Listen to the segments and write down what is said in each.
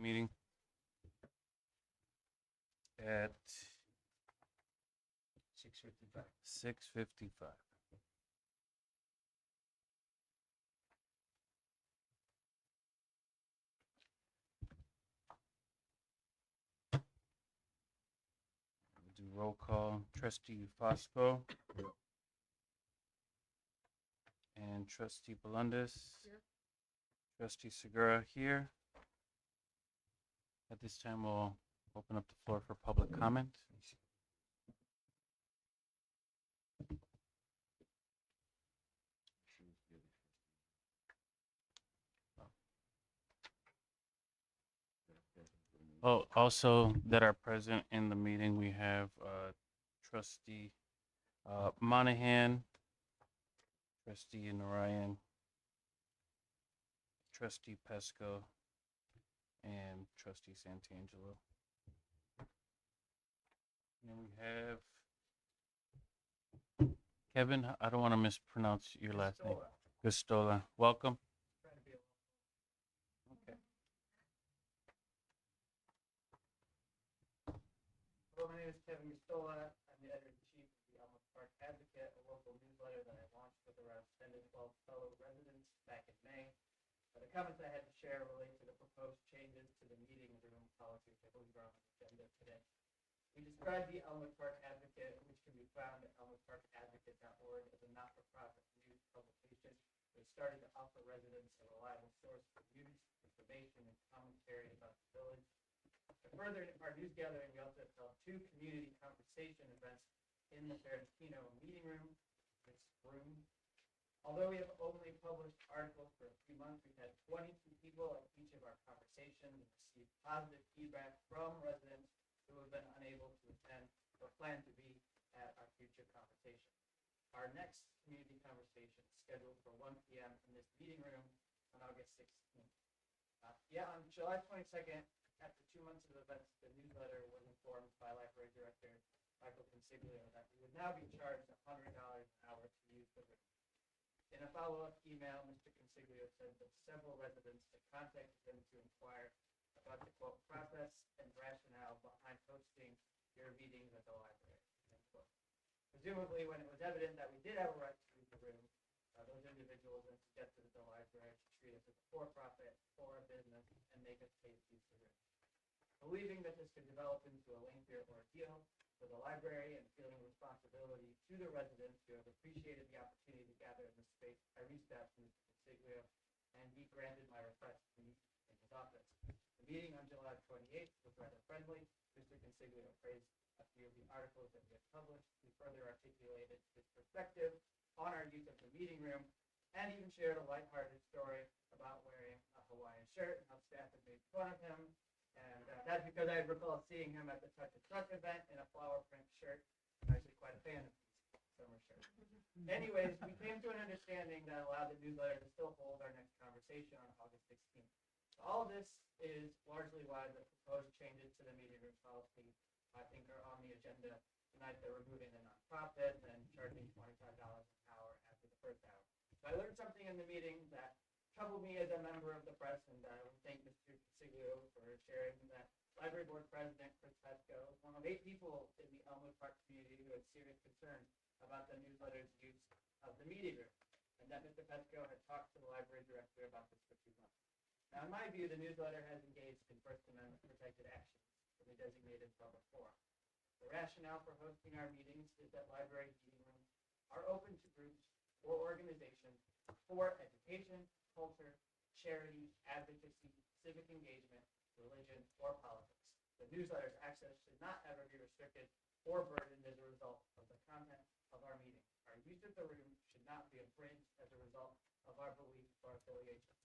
meeting at 6:55. 6:55. We'll do roll call. Trustee Fosco and Trustee Belundis. Here. Trustee Segura here. At this time, we'll open up the floor for public comment. Oh, also that are present in the meeting, we have Trustee Monahan, Trustee Narayan, Trustee Pesco, and Trustee Santangelo. And then we have Kevin. I don't want to mispronounce your last name. Gustola. Welcome. Okay. Hello, my name is Kevin Gustola. I'm the editor-in-chief of the Elmwood Park Advocate, a local newsletter that I launched with around 10 to 12 fellow residents back in May. The comments I had to share relate to the proposed changes to the meeting room policy, which I believe are on the agenda today. We describe the Elmwood Park Advocate, which can be found at elmwoodparkadvocate.org, as a not-for-profit news publication that is starting to offer residents a reliable source for news, information, and commentary about the village. Further, in our news gathering, we also have held 2 community conversation events in the Ferentino meeting room. Although we have only published articles for a few months, we've had 22 people at each of our conversations and received positive feedback from residents who have been unable to attend or plan to be at our future conversation. Our next community conversation is scheduled for 1 p.m. in this meeting room on August 16th. On July 22nd, after 2 months of events, the newsletter was informed by Library Director Michael Consiglio that we would now be charged $100 an hour to use the room. In a follow-up email, Mr. Consiglio said that several residents had contacted him to inquire about the quote process and rationale behind hosting your meetings at the library. End quote. Presumably, when it was evident that we did have a right to use the room, those individuals then suggested that the library should treat us as a for-profit or a business and make us pay to use the room. Believing that this could develop into a lengthier ordeal for the library and feeling responsibility to the residents who have appreciated the opportunity to gather in this space, I reached out to Mr. Consiglio, and he granted my request to meet in his office. The meeting on July 28th was rather friendly. Mr. Consiglio praised a few of the articles that we had published. He further articulated his perspective on our use of the meeting room, and even shared a lighthearted story about wearing a Hawaiian shirt and how staff had made fun of him. And that's because I recall seeing him at the Touch a Truck event in a flower print shirt. I'm actually quite a fan of these summer shirts. Anyways, we came to an understanding that allowed the newsletter to still hold our next conversation on August 16th. So all this is largely why the proposed changes to the meeting room policy, I think, are on the agenda tonight. They're removing the nonprofit and charging $25 an hour after the first hour. So I learned something in the meeting that troubled me as a member of the press, and I would thank Mr. Consiglio for sharing that Library Board President Chris Pesco is one of 8 people in the Elmwood Park community who had serious concerns about the newsletter's use of the meeting room, and that Mr. Pesco had talked to the library director about this for 2 months. Now, in my view, the newsletter has engaged in First Amendment protected actions in the designated public forum. The rationale for hosting our meetings is that library meeting rooms are open to groups or organizations for education, culture, charity, advocacy, civic engagement, religion, or politics. The newsletter's access should not ever be restricted or burdened as a result of the content of our meeting. Our use of the room should not be abridged as a result of our beliefs or affiliations.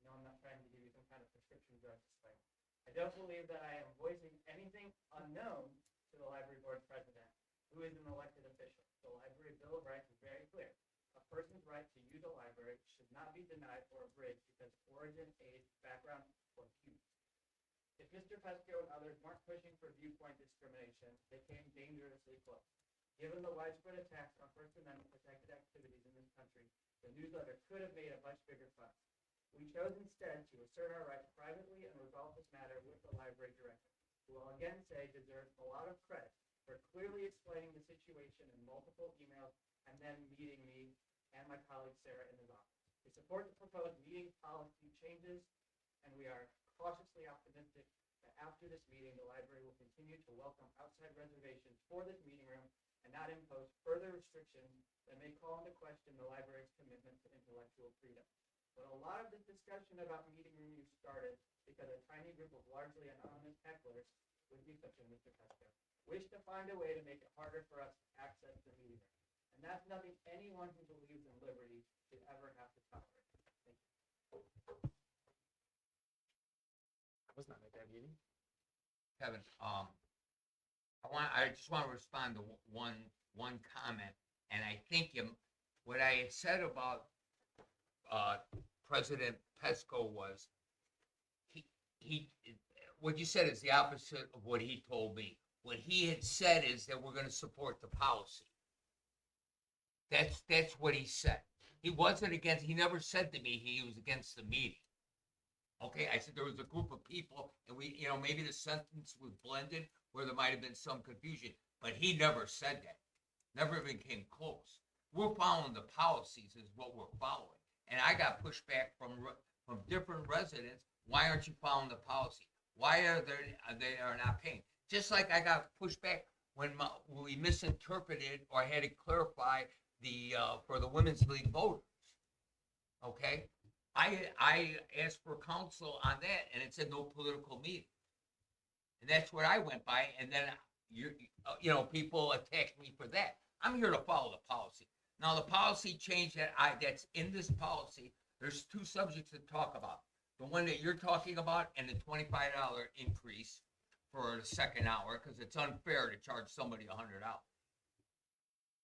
No, I'm not trying to give you some kind of prescription drug disclaimer. I don't believe that I am voicing anything unknown to the library board president, who is an elected official. The Library Bill of Rights is very clear. A person's right to use a library should not be denied or abridged because of origin, age, background, or use. If Mr. Pesco and others weren't pushing for viewpoint discrimination, they came dangerously close. Given the widespread attacks on First Amendment protected activities in this country, the newsletter could have made a much bigger fuss. We chose instead to assert our right privately and resolve this matter with the library director, who I'll again say deserves a lot of credit for clearly explaining the situation in multiple emails and then meeting me and my colleague Sarah in his office. We support the proposed meeting policy changes, and we are cautiously optimistic that after this meeting, the library will continue to welcome outside reservations for this meeting room and not impose further restrictions that may call into question the library's commitment to intellectual freedom. But a lot of this discussion about meeting room use started because a tiny group of largely anonymous hecklers, with the exception of Mr. Pesco, wished to find a way to make it harder for us to access the meeting room. And that's nothing anyone who believes in liberty should ever have to tolerate. Thank you. I was not at that meeting. Kevin, I just want to respond to one comment, and I think what I had said about President Pesco was what you said is the opposite of what he told me. What he had said is that we're going to support the policy. That's what he said. He wasn't against. He never said to me he was against the meeting. Okay, I said there was a group of people, and maybe the sentence was blended where there might have been some confusion, but he never said that. Never even came close. We're following the policies is what we're following. And I got pushback from different residents. Why aren't you following the policy? Why they are not paying? Just like I got pushback when we misinterpreted or had to clarify for the Women's League voters. Okay? I asked for counsel on that, and it said no political meeting. And that's what I went by, and then people attacked me for that. I'm here to follow the policy. Now, the policy change that's in this policy, there's two subjects to talk about. The one that you're talking about and the $25 increase for the second hour, because it's unfair to charge somebody $100.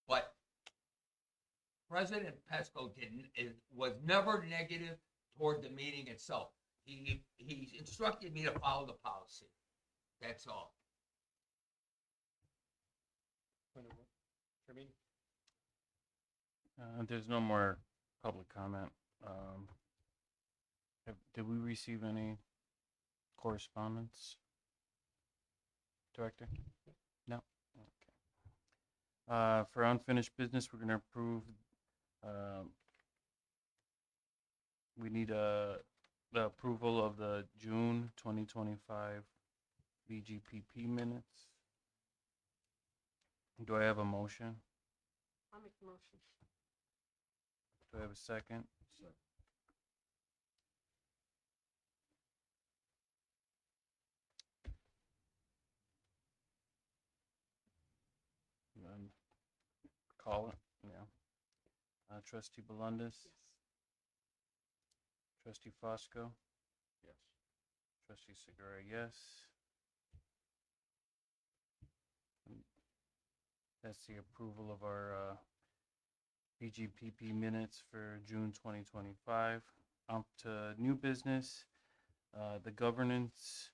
But President Pesco was never negative toward the meeting itself. He instructed me to follow the policy. That's all. For me, There's no more public comment. Did we receive any correspondence, Director? No? Okay. For unfinished business, we're going to approve. We need the approval of the June 2025 BGPP minutes. Do I have a motion? I'll make the motion. Do I have a second? Call it, yeah. Trustee Belundis? Yes. Trustee Fosco? yes. Trustee Segura, yes. That's the approval of our BGPP minutes for June 2025. To new business, the governance,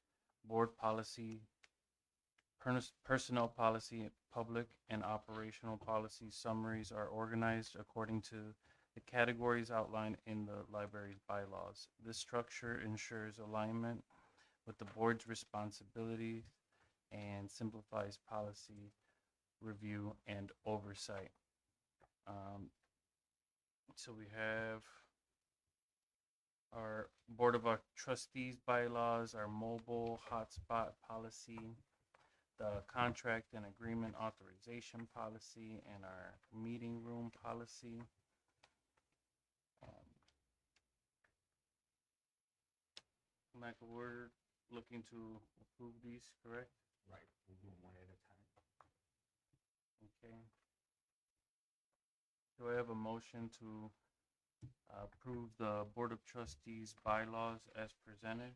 board policy, personnel policy, public and operational policy summaries are organized according to the categories outlined in the library's bylaws. This structure ensures alignment with the board's responsibilities and simplifies policy review and oversight. So we have our Board of Trustees bylaws, our mobile hotspot policy, the contract and agreement authorization policy, and our meeting room policy. Michael, we're looking to approve these, correct? Right. We'll do them one at a time. Okay. Do I have a motion to approve the Board of Trustees bylaws as presented?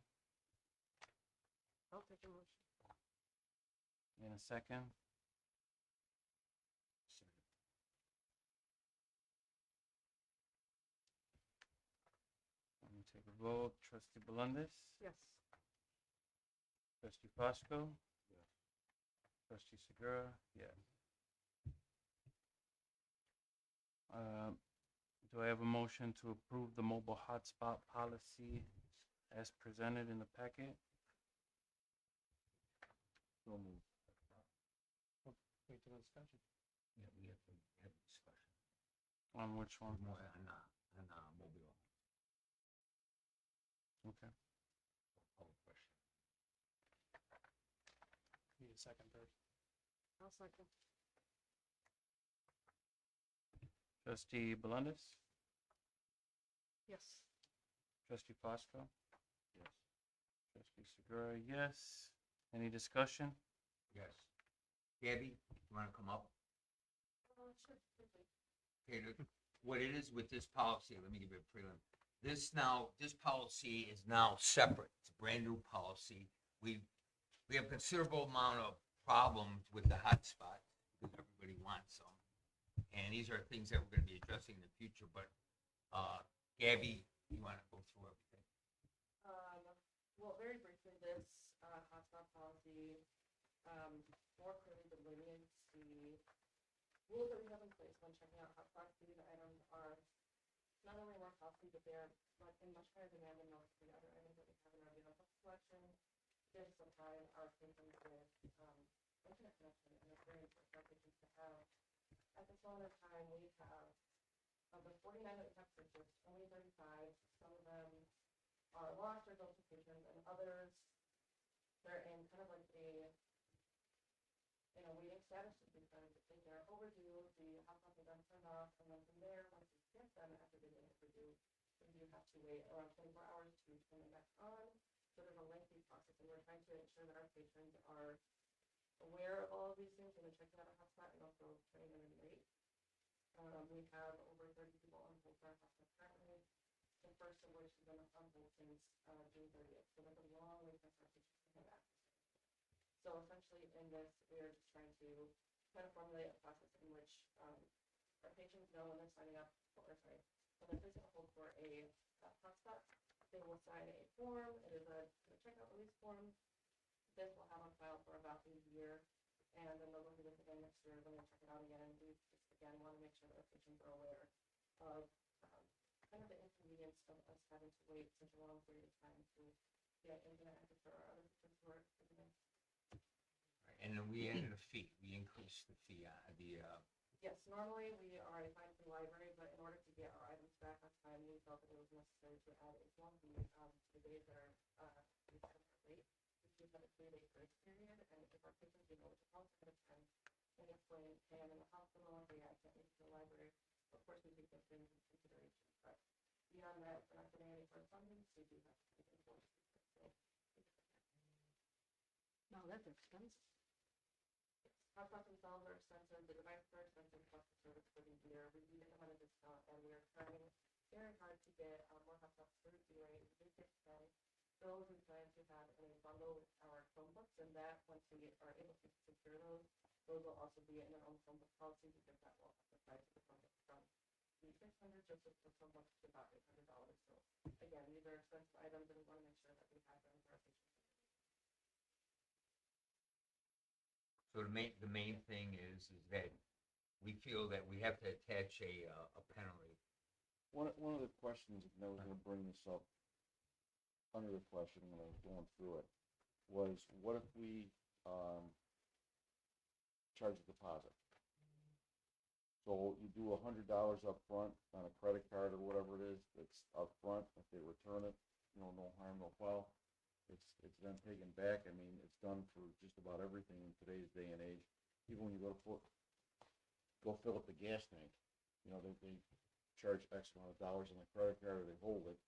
I'll take the motion. In a second? Let me take a vote. Trustee Belundis? Yes. Trustee Fosco? Yes. Trustee Segura? Yes. Do I have a motion to approve the mobile hotspot policy as presented in the packet? So moved. Wait till the discussion. Yeah, we have to have a discussion. On which one? More on mobile. Okay. Public question. Need a second first. I'll second. Trustee Belundis? Yes. Trustee Fosco? Yes. Trustee Segura, yes. Any discussion? Yes. Gabby, you wanna come up? Sure, quickly. Okay, what it is with this policy, let me give you a prelim. This policy is now separate. It's a brand new policy. We have considerable amount of problems with the hotspot because everybody wants them. And these are things that we're gonna be addressing in the future, but, Gabby, you wanna go through everything? Well, very briefly, this hotspot policy more clearly delineates the rules that we have in place when checking out hotspots. These items are not only more costly, but they're in much higher demand than most of the other items that we have in our vehicle selection. Data supply our patrons with internet connection, and it's very important for our patrons to have. At this moment in time, we have of the 49 that we have purchased, only 35. Some of them are lost or built to patrons, and others they're in kind of like a waiting status just because if they're overdue, the hotspots are then turned off, and then from there, once you get them after they get overdue, then you have to wait around 24 hours to turn them back on. So there's a lengthy process, and we're trying to ensure that our patrons are aware of all of these things when they're checking out a hotspot and also turning them in late. We have over 30 people on hold for our hotspot currently, the first of which has been on hold since June 30th. So that's a long wait for our patrons to have access. So essentially in this, we're just trying to kind of formulate a process in which our patrons know when they're signing up, when they're placing a hold for a hotspot, they will sign a form. It is a checkout release form. This will have on file for about a year, and then they'll go through this again next year when they check it out again. And we just again want to make sure that our patrons are aware of kind of the inconvenience of us having to wait such a long period of time to get internet access for our other patrons who are visiting. And then we added a fee. We increased the fee on the, Yes, normally we are a fine-free library, but in order to get our items back on time, we felt that it was necessary to add a small fee to the days that are late. We have a 3-day grace period, and if our patrons do know what to call ahead of time and explain, hey, I'm in the hospital, hey, I can't make it to the library, of course we take those things into consideration. But beyond that, if we're not getting any correspondence, we do have to enforce it. No, that's expensive. Hotspots themselves are expensive, the devices are expensive, plus the service for the year. We do get them on a discount, and we are trying very hard to get more hotspots through to a reduced price. Those we plan to have in a bundle with our Chromebooks, and that once we are able to secure those will also be in their own Chromebook policy because that will up the price of the Chromebook from the $600 just with the Chromebook to about $800. So again, these are expensive items, and we want to make sure that we have them for our patrons. so the main thing is that we feel that we have to attach a penalty. One of the questions, and I was going to bring this up under the question when I was going through it, was what if we charge a deposit? So you do $100 up front on a credit card or whatever it is that's up front. If they return it, no harm, no foul. It's then taken back. I mean, it's done for just about everything in today's day and age. Even when you go fill up the gas tank, they charge X amount of dollars on the credit card, or they hold it.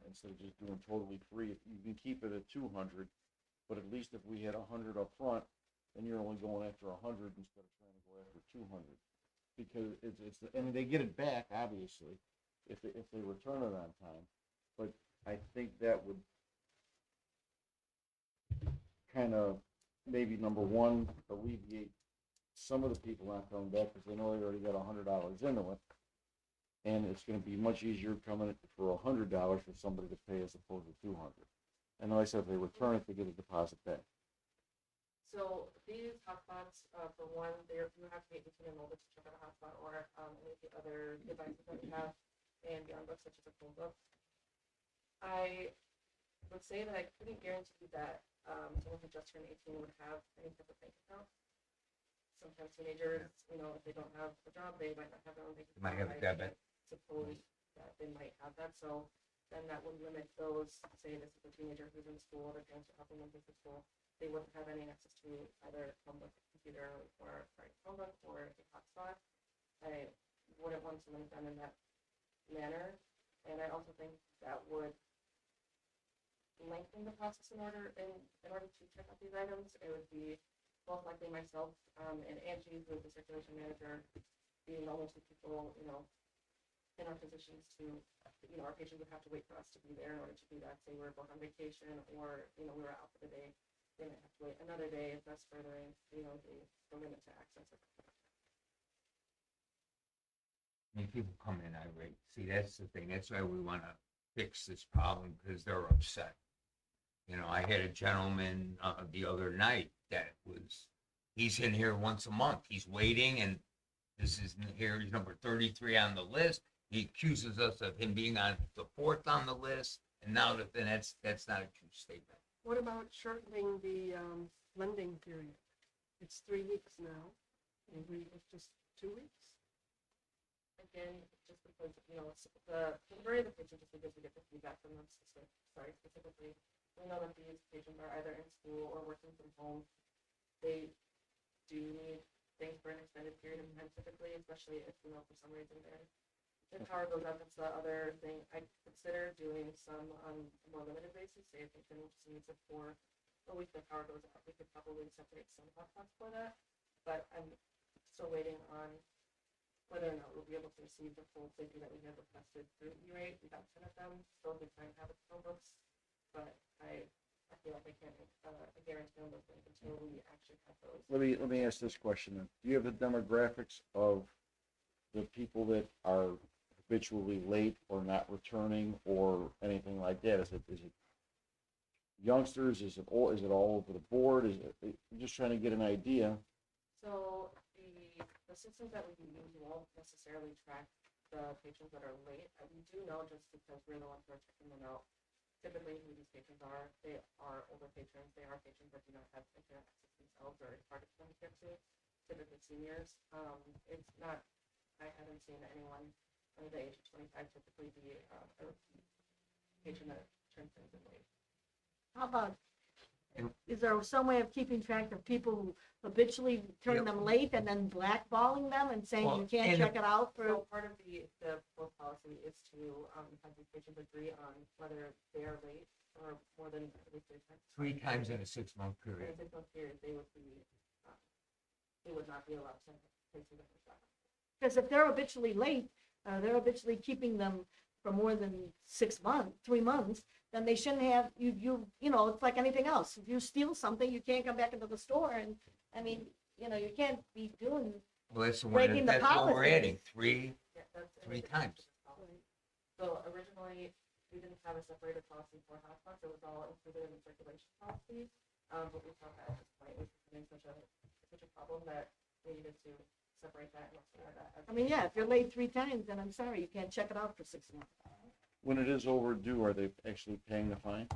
Instead of just doing totally free, if you can keep it at 200, but at least if we had 100 up front, then you're only going after 100 instead of trying to go after 200, because and they get it back obviously if they return it on time. But I think that would kind of maybe number one alleviate some of the people not coming back because they know they already got $100 into it. And it's going to be much easier coming for $100 for somebody to pay as opposed to $200. And like I said, if they return it, they get a deposit back. So these hotspots, for one, you have to be 18 and older to check out a hotspot or any of the other devices that we have and beyond books such as a phone book. I would say that I couldn't guarantee that someone who just turned 18 would have any type of bank account. Sometimes teenagers, if they don't have a job, they might not have their own bank account. Might have a I debit. can't suppose that they might have that, so then that would limit those, say this is a teenager who's in school, their parents are helping them pay for school, they wouldn't have any access to either Chromebook computer or Chromebook or a hotspot. I wouldn't want to limit them in that manner, and I also think that would lengthen the process in order to check out these items. It would be most likely myself and Angie, who is the circulation manager, being the only two people, in our positions to, our patients would have to wait for us to be there in order to do that. Say we're both on vacation or, we were out for the day, they might have to wait another day if that's furthering, the limit to access. I mean, people come in irate. See, that's the thing. That's why we want to fix this problem, because they're upset. I had a gentleman the other night that he's in here once a month. He's waiting, and this is here. He's number 33 on the list. He accuses us of him being on the 4th on the list, and now that's not a true statement. What about shortening the lending period? It's 3 weeks now. Maybe it's just 2 weeks. Again, just because, the majority of the patients, just because we get the feedback from them, specifically, we know that these patients are either in school or working from home. They do need things for an extended period of time typically, especially if, for some reason the power goes up. That's the other thing. I consider doing some on a more limited basis. Say if a patient just needs it for a week, the power goes up. We could probably separate some hotspots for that, but I'm still waiting on whether or not we'll be able to receive the full safety that we have requested through E-rate. We got 10 of them. Still a good time to have it Chromebooks, but I feel like I can't guarantee on those things until we actually have those. Let me ask this question then. Do you have the demographics of the people that are habitually late or not returning or anything like that? Is it youngsters? Is it all over the board? I'm just trying to get an idea. So the systems that we use won't necessarily track the patients that are late. We do know, just because we're the ones who are checking them out, typically who these patients are. They are older patrons. They are patrons that do not have internet access themselves or it's hard for them to get to, typically seniors. It's not, I haven't seen anyone under the age of 25 typically be a repeat patron that turns things in late. How about, is there some way of keeping track of people who habitually turn them late and then blackballing them and saying you can't check it out for? So part of the board policy is to have the patients agree on whether they are late or more than at least 3 times. 3 times in a 6-month period. In a 6-month period, they would not be allowed to place them in the shop. Because if they're habitually late, they're habitually keeping them for more than 6 months, 3 months, then they shouldn't have, it's like anything else. If you steal something, you can't come back into the store. And I mean, you can't be doing. Well, that's Breaking the what we're policy. adding, 3 times. So originally, we didn't have a separated policy for hotspots. It was all included in the circulation policy. But we felt that at this point it was becoming such a problem that we needed to separate that and look at that. I mean, yeah, if you're late 3 times, then I'm sorry, you can't check it out for 6 months. When it is overdue, are they actually paying the fine?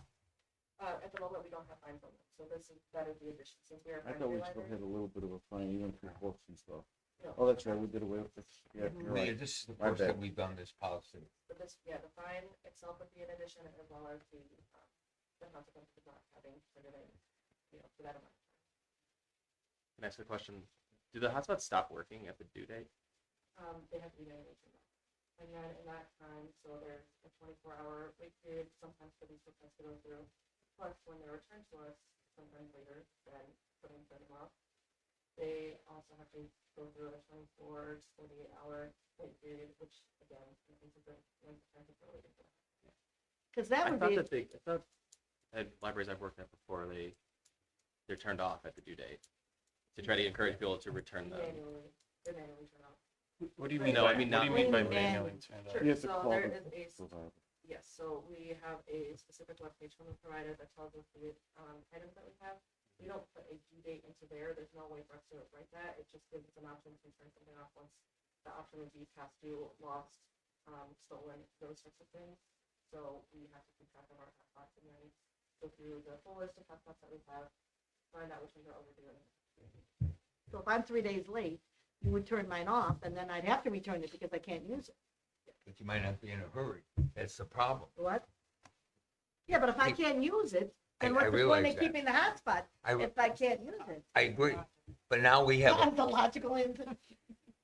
At the moment, we don't have fines on them. So that is the addition. Since we are a I thought we fine-free still library, had a little bit of a fine even for books and stuff. No. Oh, that's right, we did away with this. Yeah, you're Yeah, right. this is the My first that bad. we've done this policy. But the fine itself would be an addition, as well as the consequences of not having turned it in, for that amount of time. Next question. Do the hotspots stop working at the due date? They have to be manually turned off. And then in that time, so there's a 24-hour wait period, sometimes for these requests to go through. Plus, when they're returned to us, sometimes later than putting them off, they also have to go through a 24 to 48-hour wait period, which, again, increases the length of time before waiting for that. Because that I would thought be, I thought at libraries I've worked at before, they're turned off at the due date to try to encourage people to return them. They're manually turned off. What do you mean? No, by, I mean what do you not- mean by Man. manually turned Sure. off? You have to So call there the is a provider. Yes, so we have a specific webpage from the provider that tells us the items that we have. We don't put a a due date into there. There's no way for us to write that. It just gives us an option to turn something off once the option would be past due, lost, stolen, those sorts of things. So we have to keep track of our hotspots and then go through the full list of hotspots that we have, find out which ones are overdue. So if I'm 3 days late, you would turn mine off, and then I'd have to return it because I can't use it. But you might not be in a hurry. That's the problem. What? Yeah, but if I can't use it, then I what's the point realize of that. keeping the hotspot I, if I can't use it? I agree, but now we have, That's the logical answer. I guess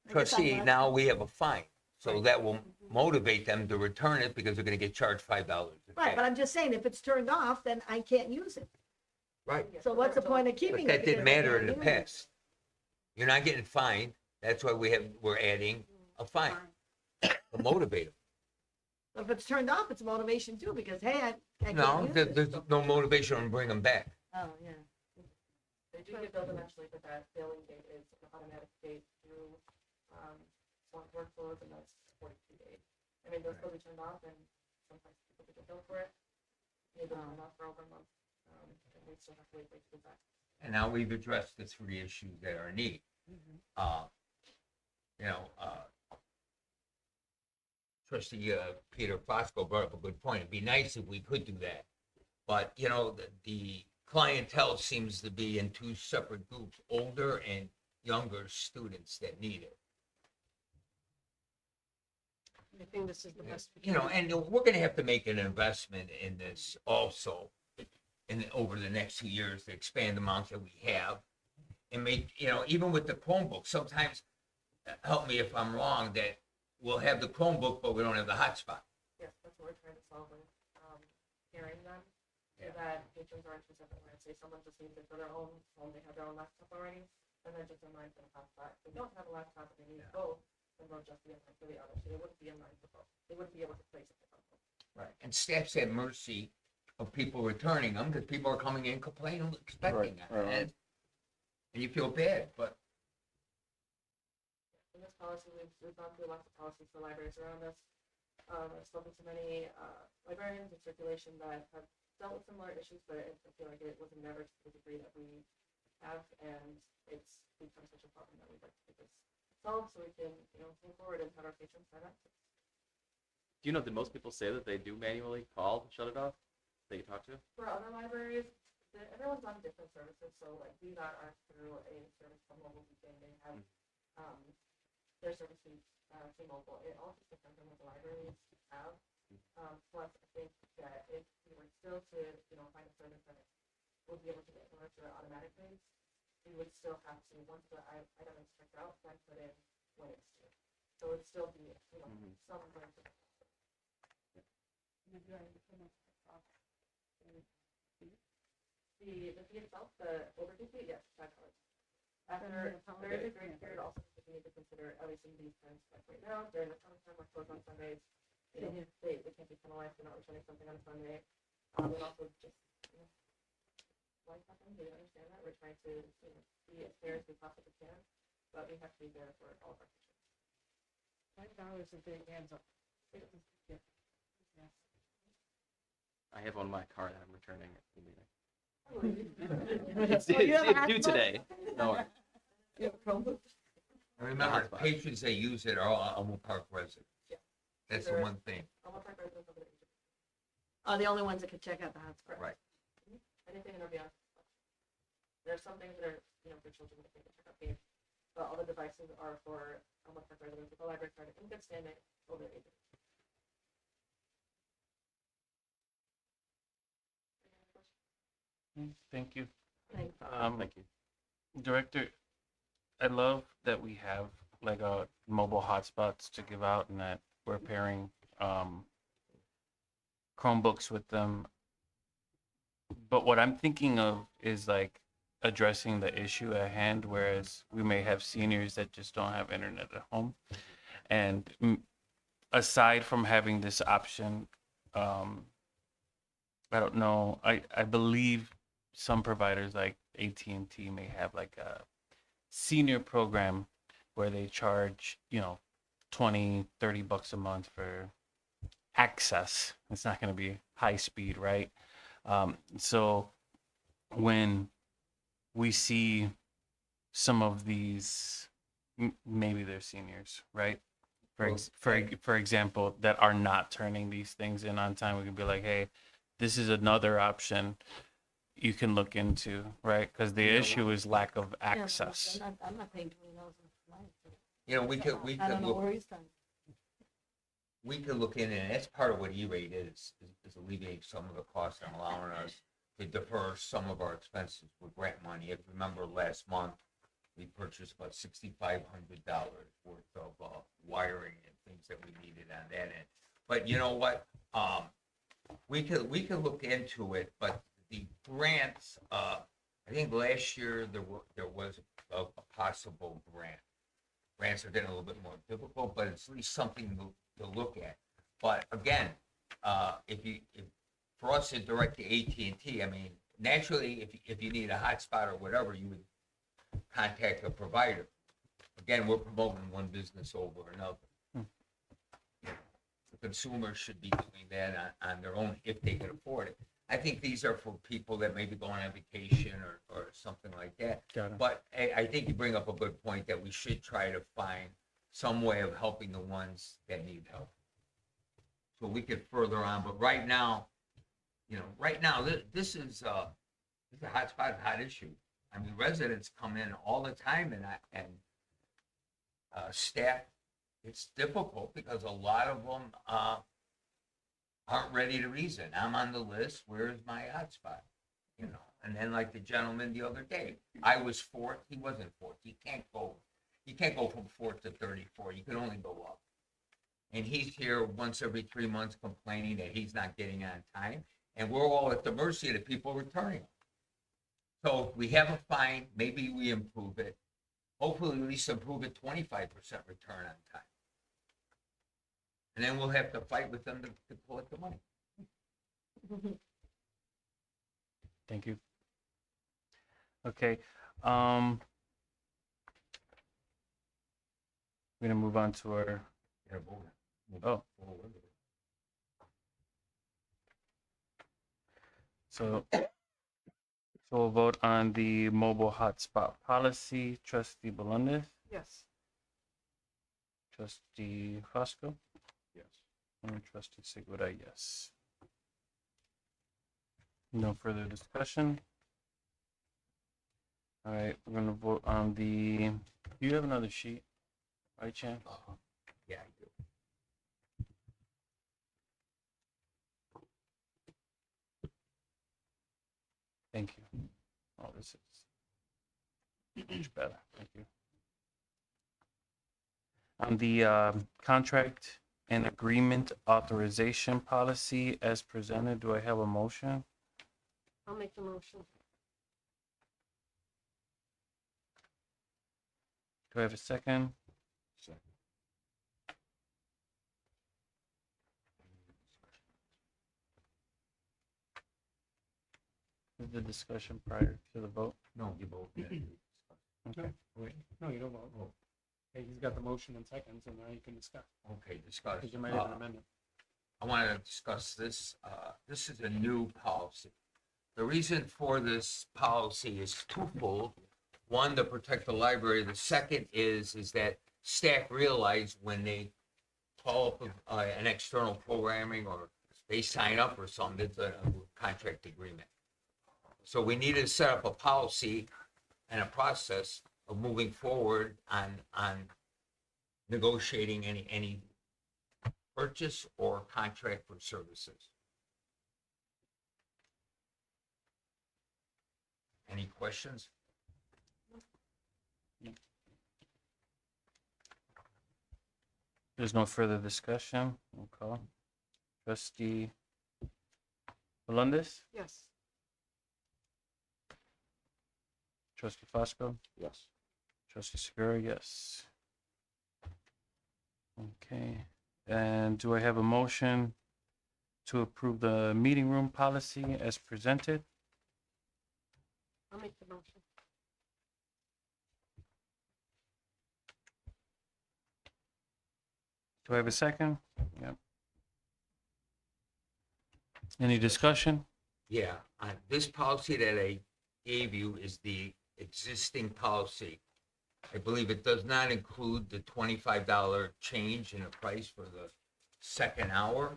I'm trustee, not- now we have a fine. So that will motivate them to return it because they're gonna get charged $5. Right, but I'm just saying, if it's turned off, then I can't use it. Right, So what's the point of but keeping it? that didn't because I matter in can't the use it? past. You're not getting fined, that's why we're adding a fine to motivate them. If it's turned off, it's motivation too, because hey, I can't No, use it. there's no motivation to bring them back. Oh, yeah. They do get billed eventually, but that billing date is an automatic date through, one workflows, and that's 42 days. I mean, they'll still be turned off, and sometimes people get billed for it. Maybe they're turned off for over a month, and we still have to wait for it to go back. And now we've addressed the three issues that are needed. You know, Trustee Peter Fosco brought up a good point. It'd be nice if we could do that. But, you know, the clientele seems to be in two separate groups, older and younger students that need it. I think this is the best. we You know, can and we're gonna have to make an investment in this also over the next 2 years to expand the amounts that we have. And make, you know, even with the Chromebook, sometimes, help me if I'm wrong, that we'll have the Chromebook, but we don't have the hotspot. Yes, that's what we're trying to solve with, pairing them, so Yeah. that patrons aren't two separate lines. Say someone just needs it for their own home, they have their own laptop already, and then just in line for the hotspot. If they don't have a laptop and they need both, then they'll just be in line for the other, so they wouldn't be in line for both. They wouldn't be able to place it for both. Right. And staff's at mercy of people returning them, because people are coming in complaining, expecting that. Right, right. And you feel bad, but In this policy, we've gone through lots of policies for libraries around us. I've spoken to many, librarians in circulation that have dealt with similar issues, but I feel like it was never to the degree that we have, and it's become such a problem that we'd like to get this solved so we can, move forward and have our patrons have access. Do you know that most people say that they do manually call to shut it off? That you talk to? For other libraries, everyone's on different services, so like we got ours through a service from Mobile Beacon. They have, their services, T-Mobile. It all just depends on what the libraries have. Plus, I think that if we were still to, find a service that would be able to get alerts or automatic rates, we would still have to, once the item is checked out, then put in when it's due. So it'd still be, some range of. The fee itself, the overdue fee, yes, $5. After, there is a grace period also that you need to consider, at least in these times, like right now, during the summertime, we're closed on Sundays. They can't be penalized for not returning something on a Sunday. And also just, life happens, we understand that, we're trying to, be as fair as we possibly can, but we have to be there for all of our patrons. $5 if it adds up. I have one in my car that I'm returning at the meeting. It's It's due today. No worries. You have a Chromebook? And remember, hotspot. patrons that use it are all Elmwood Park residents. Yeah. That's the Sure. one thing. Almost like residents of the region. Are the only ones that can check out the hotspot? Right. Anything in or beyond. There's some things that are, for children that they can check out games, but all the devices are for almost like residents with a library card in good standing over the age. Thank you. Thanks. Thank you. Director, I love that we have like mobile hotspots to give out and that we're pairing Chromebooks with them. But what I'm thinking of is like addressing the issue at hand, whereas we may have seniors that just don't have internet at home. And aside from having this option, I don't know, I believe some providers like AT&T may have like a senior program where they charge, $20-30 a month for access. It's not going to be high speed, right? So when we see some of these, maybe they're seniors, right? For example, that are not turning these things in on time, we can be like, hey, this is another option you can look into, right? Because the issue is lack of Yeah, no, access. I'm not paying $20 a month. You know, we I could don't know look, where he's done. we could look in, and that's part of what E-rate is alleviating some of the costs and allowing us to defer some of our expenses with grant money. If you remember last month, we purchased about $6,500 worth of wiring and things that we needed on that end. But you know what? We could look into it, but the grants, I think last year there was a possible grant. Grants are getting a little bit more difficult, but it's at least something to look at. But again, for us to direct to AT&T, I mean, naturally, if you need a hotspot or whatever, you would contact a provider. Again, we're promoting one business over another. The consumer should be doing that on their own if they can afford it. I think these are for people that may be going on vacation or something like that. Got it. But I think you bring up a good point that we should try to find some way of helping the ones that need help. So we could further on, but right now, this is a hot issue. I mean, residents come in all the time and staff, it's difficult because a lot of them aren't ready to reason. I'm on the list. Where's my hotspot? You know, and then like the gentleman the other day, I was fourth. He wasn't fourth. You can't go from fourth to 34. You can only go up. And he's here once every 3 months complaining that he's not getting on time. And we're all at the mercy of the people returning. So if we have a fine, maybe we improve it. Hopefully at least improve it 25% return on time. And then we'll have to fight with them to collect the money. Thank you. Okay. We're gonna move on to our. Yeah, move Oh. forward. So we'll vote on the mobile hotspot policy. Trustee Belundes, Yes. Trustee Fosco, Yes. and Trustee Segura, yes. No further discussion. All right, we're gonna vote on the. Do you have another sheet, by chance? Yeah, I do. Thank you. Oh, this is much better. Thank you. On the contract and agreement authorization policy as presented, do I have a motion? I'll make the motion. Do I have a second? Second. Is the discussion prior to the vote? No, you both. Okay. Wait, no, you don't vote. Oh. Hey, he's got the motion in seconds, and now you can discuss, Okay, discuss. because you might have an amendment. I want to discuss this. This is a new policy. The reason for this policy is twofold. One, to protect the library. The second is that staff realize when they call up an external programming or they sign up for something, it's a contract agreement. So we need to set up a policy and a process of moving forward on negotiating any purchase or contract for services. Any questions? There's no further discussion. We'll call. Trustee Melendez, Yes. Trustee Fosco, Yes. Trustee Segura, yes. Okay, and do I have a motion to approve the meeting room policy as presented? I'll make the motion. Do I have a second? Yep. Any discussion? Yeah, this policy that I gave you is the existing policy. I believe it does not include the $25 change in the price for the second hour.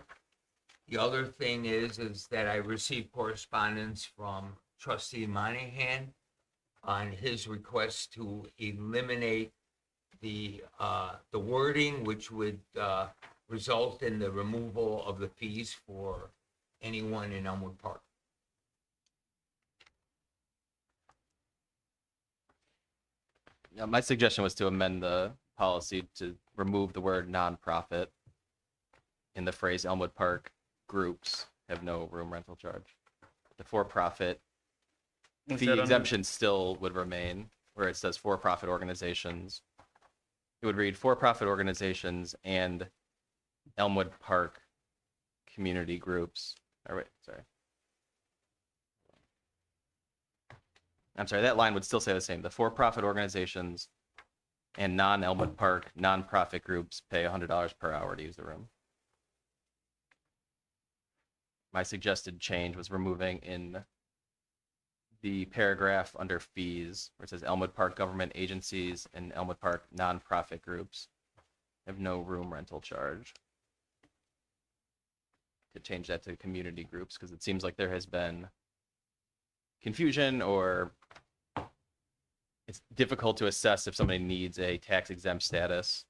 The other thing is that I received correspondence from trustee Monahan on his request to eliminate the wording, which would result in the removal of the fees for anyone in Elmwood Park. Yeah, my suggestion was to amend the policy to remove the word nonprofit in the phrase Elmwood Park groups have no room rental charge. The for-profit Is fee that under- exemption still would remain, where it says for-profit organizations. It would read for-profit organizations and Elmwood Park community groups. Or wait, sorry. I'm sorry, that line would still say the same. The for-profit organizations and non-Elmwood Park nonprofit groups pay $100 per hour to use the room. My suggested change was removing in the paragraph under fees, where it says Elmwood Park government agencies and Elmwood Park nonprofit groups have no room rental charge. To change that to community groups, because it seems like there has been confusion, or it's difficult to assess if somebody needs a tax exempt status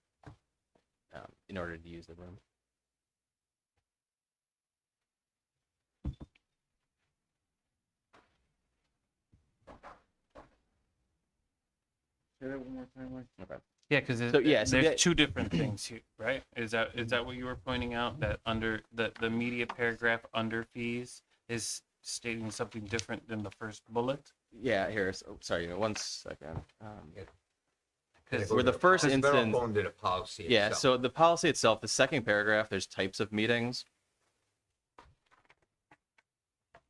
in order to use the room. Say that one more time, Mike. Okay. Yeah, because So, yeah, so there's that- two different things here, right? Is that what you were pointing out? That under the immediate paragraph under fees is stating something different than the first bullet? Yeah, here. So, sorry, 1 second. Because Where the first It's better off instance- going to the policy Yeah, itself. so the policy itself, the second paragraph, there's types of meetings.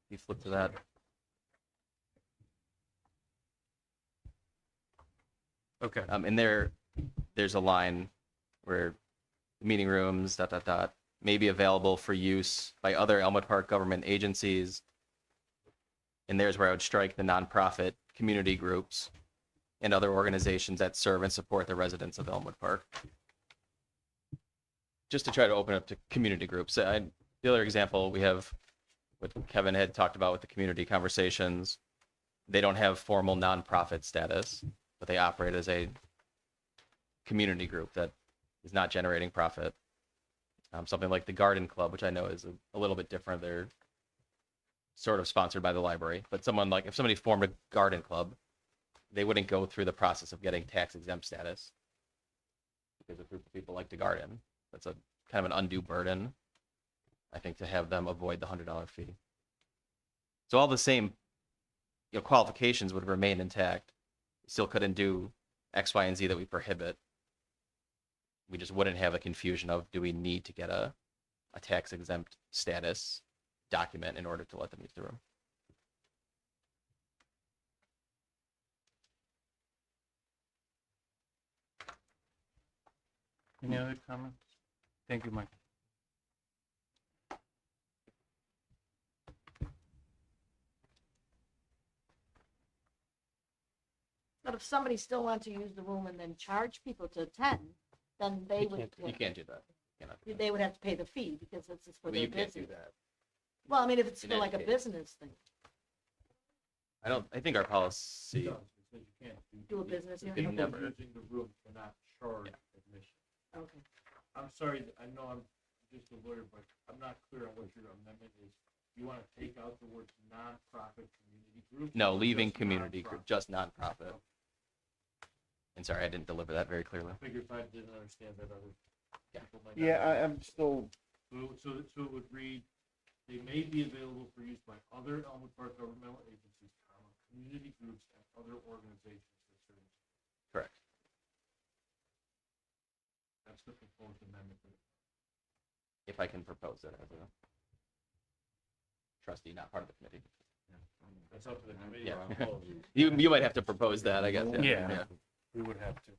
You flip to that. okay, And there's a line where meeting rooms, ... may be available for use by other Elmwood Park government agencies. And there's where I would strike the nonprofit community groups and other organizations that serve and support the residents of Elmwood Park. Just to try to open up to community groups. The other example we have, what Kevin had talked about with the community conversations, they don't have formal nonprofit status, but they operate as a community group that is not generating profit. Something like the Garden Club, which I know is a little bit different. They're sort of sponsored by the library, but if somebody formed a garden club, they wouldn't go through the process of getting tax exempt status because a group of people like to garden. That's a kind of an undue burden, I think, to have them avoid the $100 fee. So all the same, qualifications would remain intact. You still couldn't do X, Y, and Z that we prohibit. We just wouldn't have a confusion of, do we need to get a tax exempt status document in order to let them use the room? any other comments? Thank you, Mike. But if somebody still wants to use the room and then charge people to attend, then they would, You can't do that. You cannot do that. they would have to pay the fee because it's just for Well, their you can't do business. that. Well, I mean, if it's In for any like a case. business thing, I think our policy, do a business, yeah, It never- Using the room cannot charge admission. okay. I'm sorry, I know I'm just a lawyer, but I'm not clear on what your amendment is. You want to take out the words nonprofit community group? no, or leaving just community nonprofit? group, just nonprofit. And sorry, I didn't deliver that very clearly. I figured if I didn't understand that other Yeah. people might not. Yeah, I'm still. So it would read, they may be available for use by other Elmwood Park governmental agencies, community groups, and other organizations that serve. Correct. That's the proposed amendment. If I can propose it as a trustee, not part of the committee. That's up to the committee. Yeah. or apologies. You might have to propose that, I guess. Yeah. We would have to.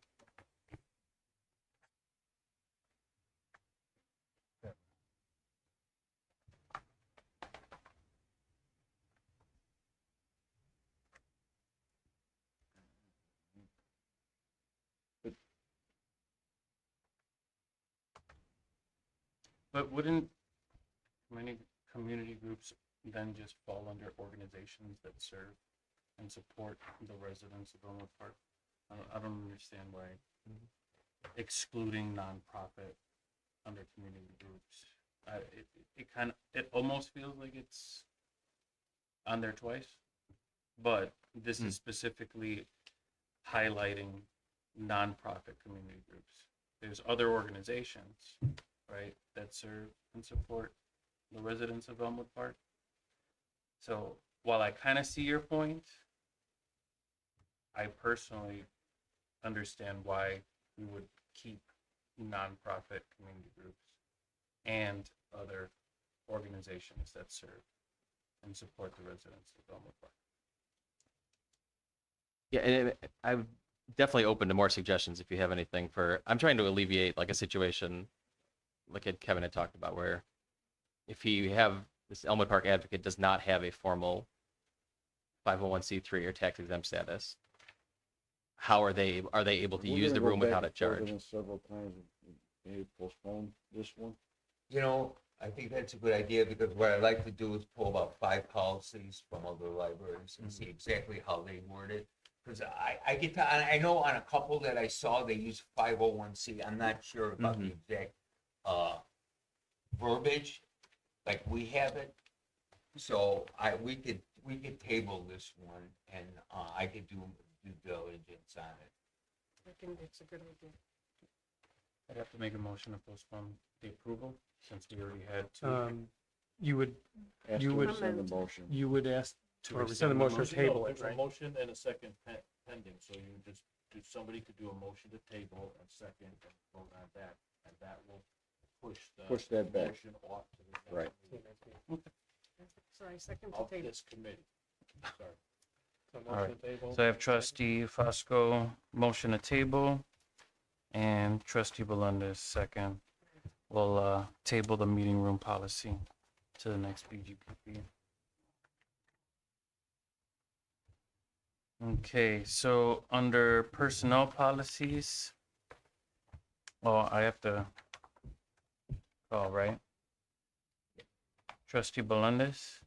But wouldn't community groups then just fall under organizations that serve and support the residents of Elmwood Park? I don't understand why excluding nonprofit under community groups. It almost feels like it's on there twice, but this is specifically highlighting nonprofit community groups. There's other organizations, right, that serve and support the residents of Elmwood Park. So while I kind of see your point, I personally understand why we would keep nonprofit community groups and other organizations that serve and support the residents of Elmwood Park. Yeah, and I'm definitely open to more suggestions if you have anything for. I'm trying to alleviate like a situation, like Kevin had talked about, where if you have this Elmwood Park advocate does not have a formal 501c3 or tax exempt status, how are they able to We're use gonna the go room back without a and forth on charge? this several times, maybe postpone this one. You know, I think that's a good idea because what I'd like to do is pull about 5 policies from other libraries and see exactly how they word it. Because I get to, I know on a couple that I saw, they use 501c. I'm not sure about the exact verbiage, like we have it. So we could table this one and I could do due diligence on it. I think it's a good idea. I'd have to make a motion to postpone the approval since we already had two. You would, Ask You to would- rescind the motion. you would ask To or rescind rescind the the motion or motion? table it, There's a right? motion and a second pending, so you just, somebody could do a motion to table and second and vote on that, and that will push Push the that back. motion off to the next Right. meeting Sorry, second to of table. this committee. Sorry. So All right. motion table. So I have trustee Fosco motion to table and trustee Belundes second. We'll table the meeting room policy to the next BGPP. Okay, so under personnel policies, well, I have to call, right? Trustee Belundes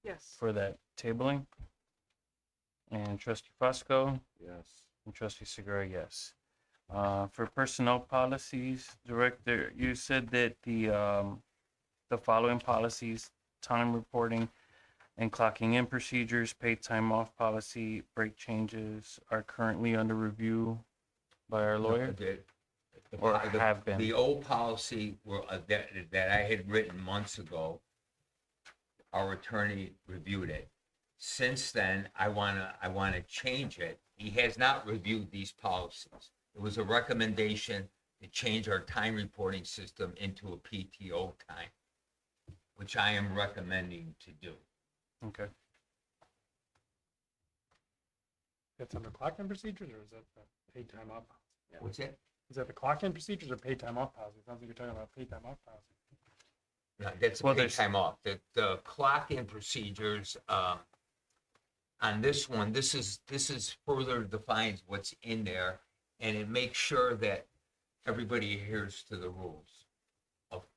Yes. for that tabling. And trustee Fosco. Yes. And trustee Segura, yes. For personnel policies, director, you said that the following policies, time reporting and clocking in procedures, paid time off policy, break changes are currently under review by our lawyer or have been. The old policy that I had written months ago, our attorney reviewed it. Since then, I wanna change it. He has not reviewed these policies. It was a recommendation to change our time reporting system into a PTO time, which I am recommending to do. Okay. That's under clock-in procedures, or is that the paid time off? What's that? Is that the clock-in procedures or paid time off policy? Sounds like you're talking about paid time off policy. No, that's Well, a paid there's- time off. The clock-in procedures, on this one, this is further defines what's in there, and it makes sure that everybody adheres to the rules. Of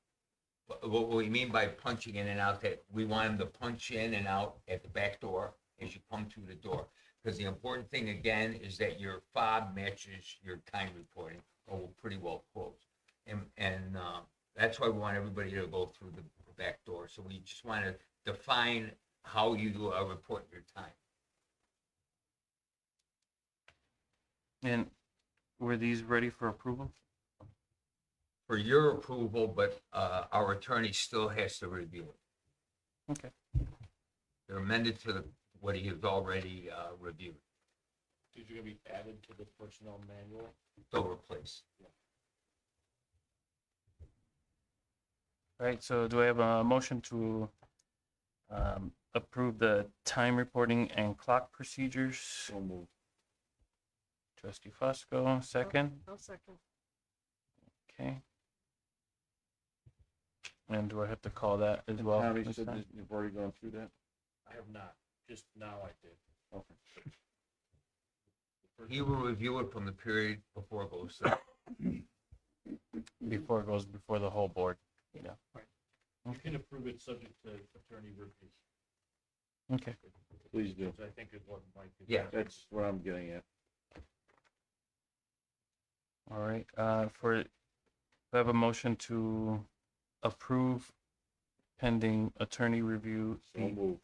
what we mean by punching in and out, that we want them to punch in and out at the back door as you come through the door. Because the important thing, again, is that your fob matches your time reporting, or we're pretty well closed. And that's why we want everybody to go through the back door. So we just want to define how you do report your time. And were these ready for approval? For your approval, but our attorney still has to review it. Okay. They're amended to what he has already reviewed. These are gonna be added to the personnel manual. They'll replace. All right, so do I have a motion to approve the time reporting and clock procedures? So moved. Trustee Fosco, second. I'll second. Okay. And do I have to call that as well? Tommy this said time? that you've already gone through that? I have not, just now I did. Okay. He will review it from the period before it goes to. Before it goes before the whole board. You can approve it subject to attorney review, Okay. Please do. which I think is what Mike is. Yeah. That's what I'm getting at. All right, we have a motion to approve pending attorney review, So move.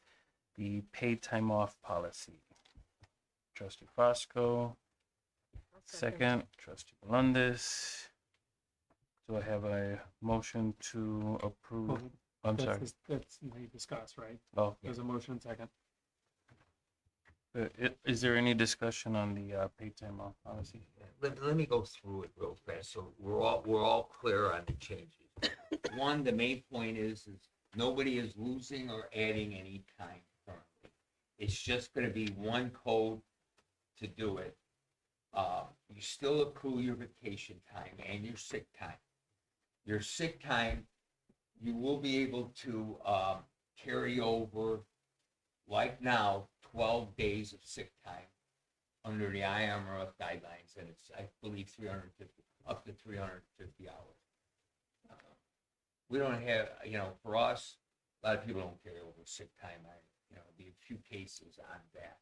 the paid time off policy. Trustee Fosco, I'll second, trustee Melendez. Do I have a motion to approve? I'm sorry. That's we discussed, right? Oh, There's a motion second. is there any discussion on the paid time off policy? Let me go through it real fast, so we're all clear on the changes. One, the main point is nobody is losing or adding any time currently. It's just gonna be one code to do it. You still accrue your vacation time and your sick time. Your sick time, you will be able to, carry over, like now, 12 days of sick time under the IMRF guidelines, and it's, I believe, 350, up to 350 hours. We don't have, for us, a lot of people don't carry over sick time. Be a few cases on that.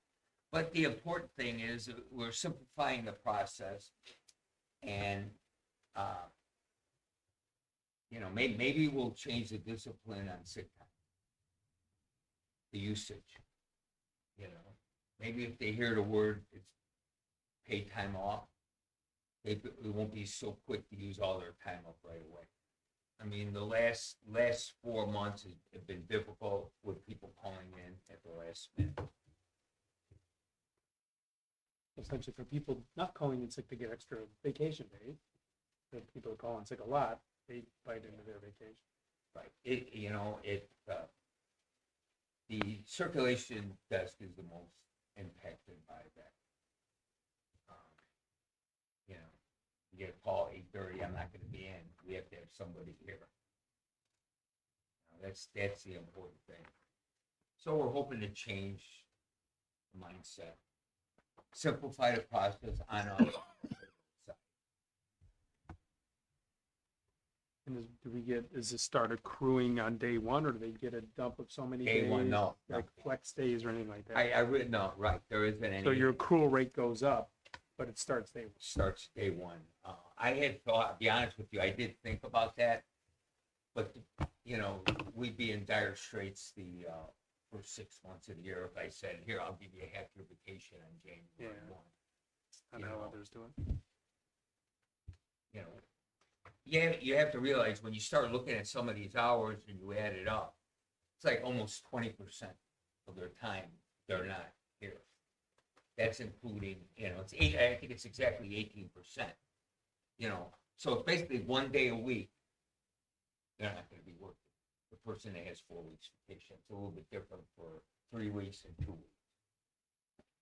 But the important thing is that we're simplifying the process, and, maybe we'll change the discipline on sick time, the usage. Maybe if they hear the word, it's paid time off, they won't be so quick to use all their time up right away. I mean, the last 4 months have been difficult with people calling in at the last minute. Essentially for people not calling in sick to get extra vacation days, if people are calling sick a lot, they bite into their vacation. Right. The circulation desk is the most impacted by that. You get a call 8:30, I'm not gonna be in, we have to have somebody here. That's the important thing. So we're hoping to change the mindset, simplify the process on our side. And does this start accruing on day one, or do they get a dump of so many days? Day one, no. Like flex days or anything like that? I really, no, right, there isn't any. So your accrual rate goes up, but it starts day one. Starts day one. I had thought, to be honest with you, I did think about that, but we'd be in dire straits the first 6 months of the year if I said, here, I'll give you a half your vacation on January 1. I don't know what others doing. You have to realize when you start looking at some of these hours and you add it up, it's like almost 20% of their time they're not here. That's including, it's I think it's exactly 18%. So it's basically 1 day a week. They're not going to be working. The person that has 4 weeks vacation, it's a little bit different for 3 weeks and 2 weeks.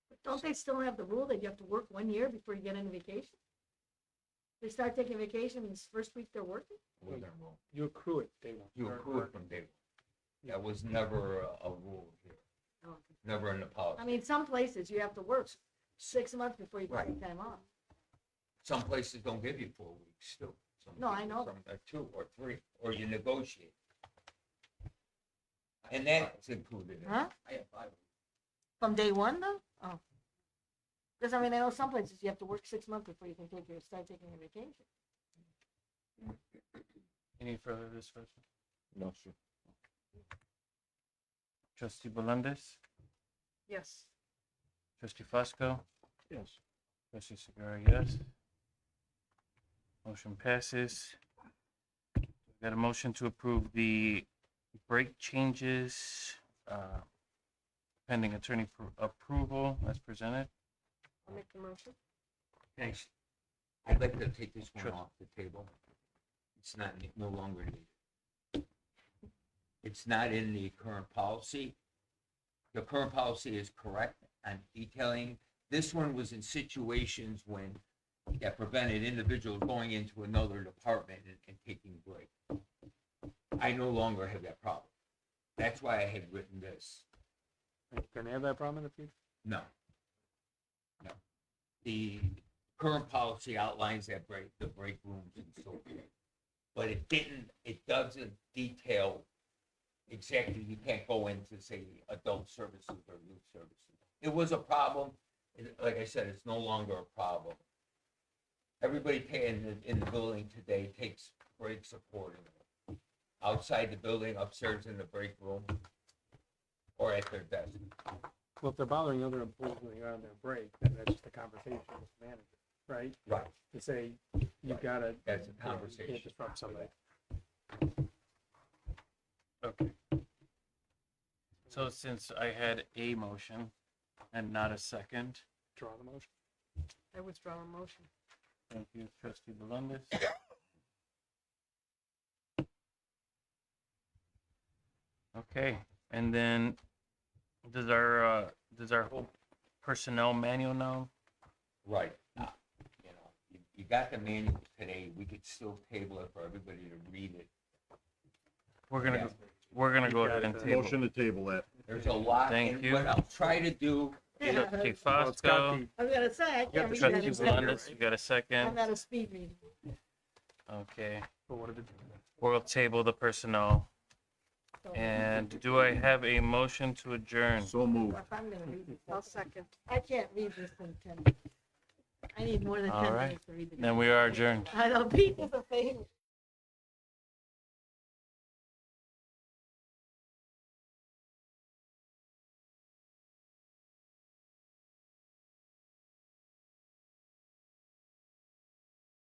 But don't they still have the rule that you have to work 1 year before you get any vacation? They start taking vacations first week they're working? With their rule. You accrue it day one. You accrue it from day one. That was never a rule here. Okay. Never in the policy. I mean, some places you have to work 6 months before you Right. take time off. Some places don't give you 4 weeks still. Some No, I people, know. Some are 2 or 3, or you negotiate. And that's included in it. Huh? I have 5 weeks. From day one though? Oh. Because I know some places you have to work 6 months before you can start taking your vacation. Any further discussion? No, sir. Trustee Melendez, Yes. trustee Fosco, Yes. trustee Segura, yes. Motion passes. We got a motion to approve the break changes, pending attorney approval as presented. I'll make the motion. Thanks. I'd like to take this one Sure. off the table. It's no longer needed. It's not in the current policy. The current policy is correct on detailing. This one was in situations that prevented individuals going into another department and taking breaks. I no longer have that problem. That's why I had written this. Are you gonna have that problem in the future? No. The current policy outlines the break rooms and so forth. but it doesn't detail exactly, you can't go into, say, adult services or youth services. It was a problem, like I said, it's no longer a problem. Everybody in the building today takes breaks accordingly. Outside the building, upstairs in the break room, or at their desk. Well, if they're bothering other employees when they're on their break, then that's just a conversation with the manager, right? Right. To say, you've gotta. That's a you know, you conversation. can't disrupt somebody. Okay. So since I had a motion and not a second, Draw the motion. I withdraw a motion. thank you, trustee Melendez. Okay, and then does our whole personnel manual now? Right. You got the manual today, we could still table it for everybody to read it. We're gonna, Yeah. we're gonna go You ahead got and it. table. Motion to table that. There's a lot, Thank and you. what I'll try to do, Trustee Well, it's got Fosco, I was gonna say, I got can't the read that trustee in Trustee second. Melendez, you got a I'm second? not a speed reader. Okay, But what did it? we'll table the personnel. So, And do I have a motion to adjourn? So moved. if I'm gonna read it, I'll second. I can't read this in 10. I need more than All 10 right. minutes to read it. Then we are adjourned. I know, Pete is a favorite.